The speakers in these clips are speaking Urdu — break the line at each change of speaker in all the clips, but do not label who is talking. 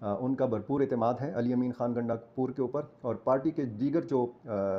ان کا بھرپور اعتماد ہے علی امین خان گنڈاپور کے اوپر، اور پارٹی کے دیگر جو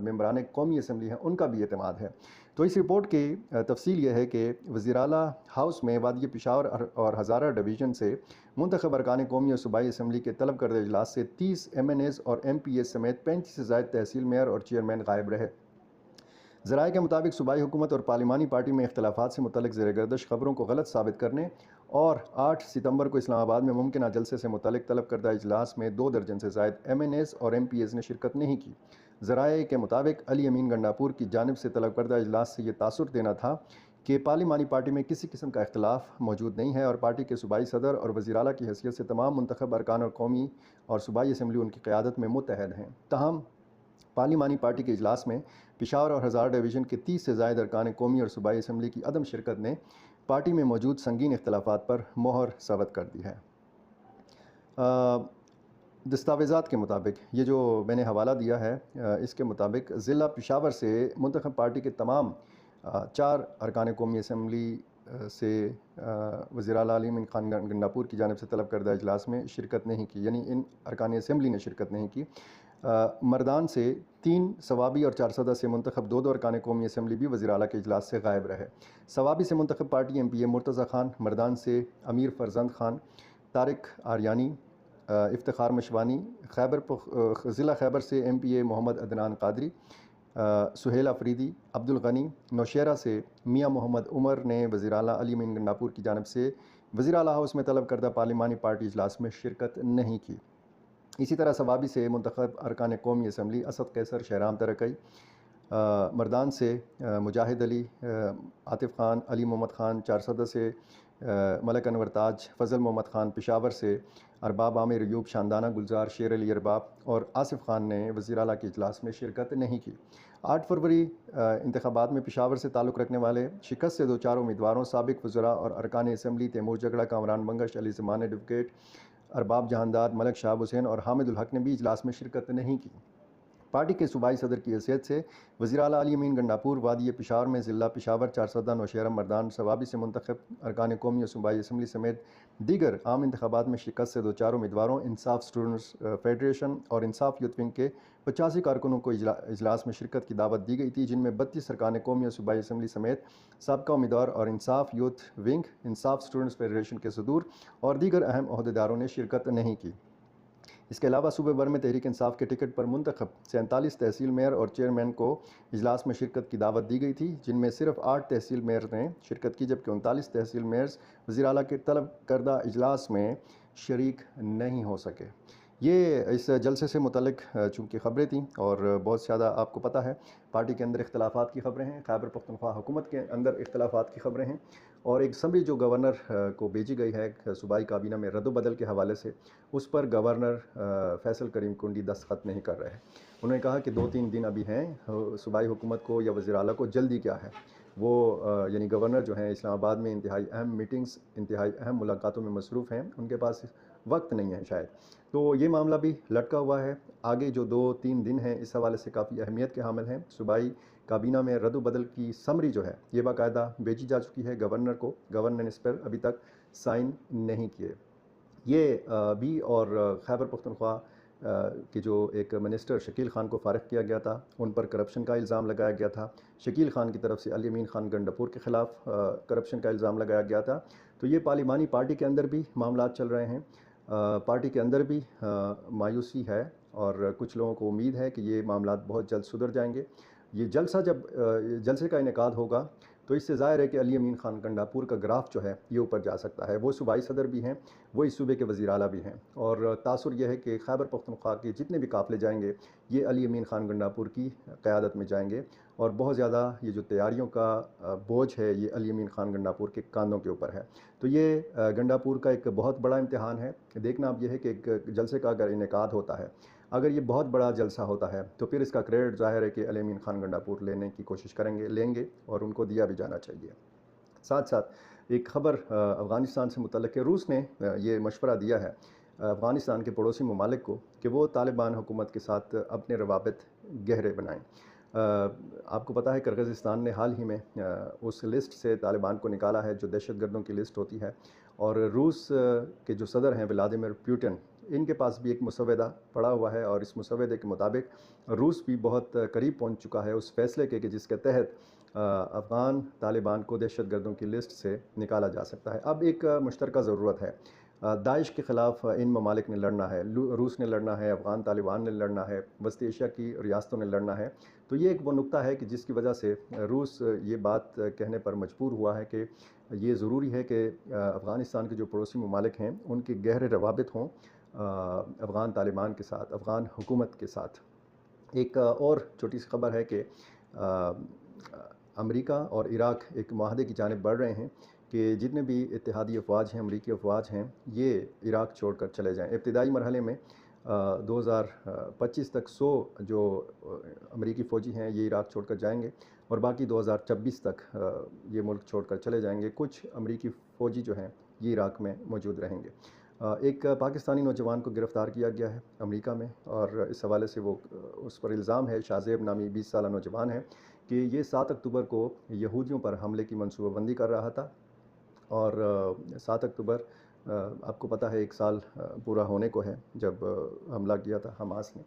ممبران قومی اسمبلی ہیں ان کا بھی اعتماد ہے۔ تو اس رپورٹ کی تفصیل یہ ہے کہ وزیر اعلیٰ ہاؤس میں وادی پشاور اور ہزارہ ڈویژن سے منتخب ارکان قومی اور صوبائی اسمبلی کے طلب کردہ اجلاس سے 30 ایم این ایز اور ایم پی ایز سمیت 35 سے زائد تحصیل میئر اور چیئرمین غائب رہے۔ ذرائع کے مطابق صوبائی حکومت اور پارلیمانی پارٹی میں اختلافات سے متعلق زیر گردش خبروں کو غلط ثابت کرنے اور 8 ستمبر کو اسلام آباد میں ممکنہ جلسے سے متعلق طلب کردہ اجلاس میں 2 درجن سے زائد ایم این ایز اور ایم پی ایز نے شرکت نہیں کی۔ ذرائع کے مطابق علی امین گنڈاپور کی جانب سے طلب کردہ اجلاس سے یہ تاثر دینا تھا کہ پارلیمانی پارٹی میں کسی قسم کا اختلاف موجود نہیں ہے اور پارٹی کے صوبائی صدر اور وزیر اعلیٰ کی حیثیت سے تمام منتخب ارکان اور قومی اور صوبائی اسمبلی ان کی قیادت میں متحد ہیں۔ تاہم پارلیمانی پارٹی کے اجلاس میں پشاور اور ہزارہ ڈویژن کے 30 سے زائد ارکان قومی اور صوبائی اسمبلی کی عدم شرکت نے پارٹی میں موجود سنگین اختلافات پر مہر ثابت کر دی ہے۔ دستاویزات کے مطابق یہ جو میں نے حوالہ دیا ہے، اس کے مطابق ضلع پشاور سے منتخب پارٹی کے تمام 4 ارکان قومی اسمبلی سے وزیر اعلیٰ علی امین خان گنڈاپور کی جانب سے طلب کردہ اجلاس میں شرکت نہیں کی، یعنی ان ارکان اسمبلی نے شرکت نہیں کی۔ مردان سے 3 صوابی اور چارسدہ سے منتخب 2 ارکان قومی اسمبلی بھی وزیر اعلیٰ کے اجلاس سے غائب رہے۔ صوابی سے منتخب پارٹی ایم پی اے مرتضیٰ خان، مردان سے امیر فرزند خان، طارق آریانی، افتخار مشوانی، ضلع خیبر سے ایم پی اے محمد عدنان قادری، سہیل افریدی، عبد الغنی، نوشیرہ سے میاں محمد عمر نے وزیر اعلیٰ علی امین گنڈاپور کی جانب سے وزیر اعلیٰ ہاؤس میں طلب کردہ پارلیمانی پارٹی اجلاس میں شرکت نہیں کی۔ اسی طرح صوابی سے منتخب ارکان قومی اسمبلی اسد قیصر، شہرام ترکئی، مردان سے مجاہد علی، عاطف خان، علی محمد خان، چارسدہ سے ملک انور تاج، فضل محمد خان، پشاور سے ارباب عامر ایوب، شاندانہ گلزار، شیر علی ارباب اور آصف خان نے وزیر اعلیٰ کے اجلاس میں شرکت نہیں کی۔ 8 فروری انتخابات میں پشاور سے تعلق رکھنے والے شکست سے 2 امیدواروں سابق وزراء اور ارکان اسمبلی تیمور جگڑا، کامران بنگش، علی زمان ایڈوکیٹ، ارباب جہاندار، ملک شہاب حسین اور حامد الحق نے بھی اجلاس میں شرکت نہیں کی۔ پارٹی کے صوبائی صدر کی حیثیت سے وزیر اعلیٰ علی امین گنڈاپور وادی پشاور میں ضلع پشاور، چارسدہ، نوشہرہ، مردان، صوابی سے منتخب ارکان قومی اور صوبائی اسمبلی سمیت دیگر عام انتخابات میں شکست سے 2 امیدواروں انصاف اسٹوڈنٹس فیڈریشن اور انصاف یوتھ ونگ کے 85 کارکنوں کو اجلاس میں شرکت کی دعوت دی گئی تھی، جن میں 32 ارکان قومی اور صوبائی اسمبلی سمیت سابقہ امیدوار اور انصاف یوتھ ونگ، انصاف اسٹوڈنٹس فیڈریشن کے صدور اور دیگر اہم عہدیداروں نے شرکت نہیں کی۔ اس کے علاوہ صوبے بھر میں تحریک انصاف کے ٹکٹ پر منتخب 47 تحصیل میئر اور چیئرمین کو اجلاس میں شرکت کی دعوت دی گئی تھی، جن میں صرف 8 تحصیل میئر نے شرکت کی، جبکہ 39 تحصیل میئرز وزیر اعلیٰ کے طلب کردہ اجلاس میں شریک نہیں ہو سکے۔ یہ اس جلسے سے متعلق چونکہ خبریں تھیں اور بہت زیادہ آپ کو پتہ ہے پارٹی کے اندر اختلافات کی خبریں ہیں، خیبر پختونخوا حکومت کے اندر اختلافات کی خبریں ہیں، اور ایک سمری جو گورنر کو بھیجی گئی ہے صوبائی کابینہ میں رد و بدل کے حوالے سے، اس پر گورنر فیصل کریم کنڈی دستخط نہیں کر رہے۔ انہوں نے کہا کہ 2-3 دن ابھی ہیں، صوبائی حکومت کو یا وزیر اعلیٰ کو جلدی کیا ہے، وہ یعنی گورنر جو ہیں اسلام آباد میں انتہائی اہم میٹنگز، انتہائی اہم ملاقاتوں میں مصروف ہیں، ان کے پاس وقت نہیں ہے شاید، تو یہ معاملہ بھی لٹکا ہوا ہے۔ آگے جو 2-3 دن ہیں اس حوالے سے کافی اہمیت کے حامل ہیں۔ صوبائی کابینہ میں رد و بدل کی سمری جو ہے یہ باقاعدہ بھیجی جا چکی ہے گورنر کو، گورنر نے اس پر ابھی تک سائن نہیں کیے۔ یہ بھی اور خیبر پختونخوا کہ جو ایک منسٹر شکیل خان کو فارغ کیا گیا تھا، ان پر کرپشن کا الزام لگایا گیا تھا، شکیل خان کی طرف سے علی امین خان گنڈاپور کے خلاف کرپشن کا الزام لگایا گیا تھا، تو یہ پارلیمانی پارٹی کے اندر بھی معاملات چل رہے ہیں۔ پارٹی کے اندر بھی مایوسی ہے اور کچھ لوگوں کو امید ہے کہ یہ معاملات بہت جلد سدھر جائیں گے۔ یہ جلسے کا انعقاد ہوگا تو اس سے ظاہر ہے کہ علی امین خان گنڈاپور کا گراف جو ہے یہ اوپر جا سکتا ہے۔ وہ صوبائی صدر بھی ہیں، وہ اس صوبے کے وزیر اعلیٰ بھی ہیں، اور تاثر یہ ہے کہ خیبر پختونخوا کے جتنے بھی قافلے جائیں گے یہ علی امین خان گنڈاپور کی قیادت میں جائیں گے، اور بہت زیادہ یہ جو تیاریوں کا بوجھ ہے یہ علی امین خان گنڈاپور کے کاندھوں کے اوپر ہے۔ تو یہ گنڈاپور کا ایک بہت بڑا امتحان ہے۔ دیکھنا اب یہ ہے کہ ایک جلسے کا اگر انعقاد ہوتا ہے، اگر یہ بہت بڑا جلسہ ہوتا ہے تو پھر اس کا کریڈٹ ظاہر ہے کہ علی امین خان گنڈاپور لینے کی کوشش لیں گے، اور ان کو دیا بھی جانا چاہیے۔ ساتھ ساتھ ایک خبر افغانستان سے متعلق ہے۔ روس نے یہ مشورہ دیا ہے افغانستان کے پڑوسی ممالک کو کہ وہ طالبان حکومت کے ساتھ اپنے روابط گہرے بنائیں۔ آپ کو پتہ ہے کرغزستان نے حال ہی میں اس لسٹ سے طالبان کو نکالا ہے جو دہشت گردوں کی لسٹ ہوتی ہے، اور روس کے جو صدر ہیں ولادیمیر پیوٹن، ان کے پاس بھی ایک مسودہ پڑا ہوا ہے، اور اس مسودے کے مطابق روس بھی بہت قریب پہنچ چکا ہے اس فیصلے کے کہ جس کے تحت افغان طالبان کو دہشت گردوں کی لسٹ سے نکالا جا سکتا ہے۔ اب ایک مشترکہ ضرورت ہے، داعش کے خلاف ان ممالک نے لڑنا ہے، روس نے لڑنا ہے، افغان طالبان نے لڑنا ہے، وسطی ایشیا کی ریاستوں نے لڑنا ہے۔ تو یہ ایک وہ نقطہ ہے کہ جس کی وجہ سے روس یہ بات کہنے پر مجبور ہوا ہے کہ یہ ضروری ہے کہ افغانستان کے جو پڑوسی ممالک ہیں ان کے گہرے روابط ہوں افغان طالبان کے ساتھ، افغان حکومت کے ساتھ۔ ایک اور چھوٹی سی خبر ہے کہ امریکہ اور عراق ایک معاہدے کی جانب بڑھ رہے ہیں کہ جتنے بھی اتحادی افواج ہیں، امریکی افواج ہیں، یہ عراق چھوڑ کر چلے جائیں۔ ابتدائی مرحلے میں 2025 تک 100 جو امریکی فوجی ہیں یہ عراق چھوڑ کر جائیں گے، اور باقی 2026 تک یہ ملک چھوڑ کر چلے جائیں گے۔ کچھ امریکی فوجی جو ہیں یہ عراق میں موجود رہیں گے۔ ایک پاکستانی نوجوان کو گرفتار کیا گیا ہے امریکہ میں، اور اس حوالے سے اس پر الزام ہے، شاذیب نامی 20 سالہ نوجوان ہے، کہ یہ 7 اکتوبر کو یہودیوں پر حملے کی منصوبہ بندی کر رہا تھا، اور 7 اکتوبر آپ کو پتہ ہے 1 سال پورا ہونے کو ہے جب حملہ کیا تھا حماس نے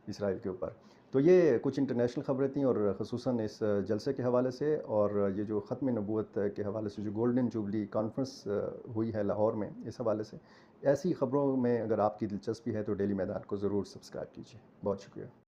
اسرائیل کے اوپر۔ تو یہ کچھ انٹرنیشنل خبریں تھیں، اور خصوصاً اس جلسے کے حوالے سے، اور یہ جو ختم نبوت کے حوالے سے جو گولڈن جوبلی کانفرنس ہوئی ہے لاہور میں، اس حوالے سے ایسی خبروں میں اگر آپ کی دلچسپی ہے تو ڈیلی میدان کو ضرور سبسکرائب کیجیے۔ بہت شکریہ۔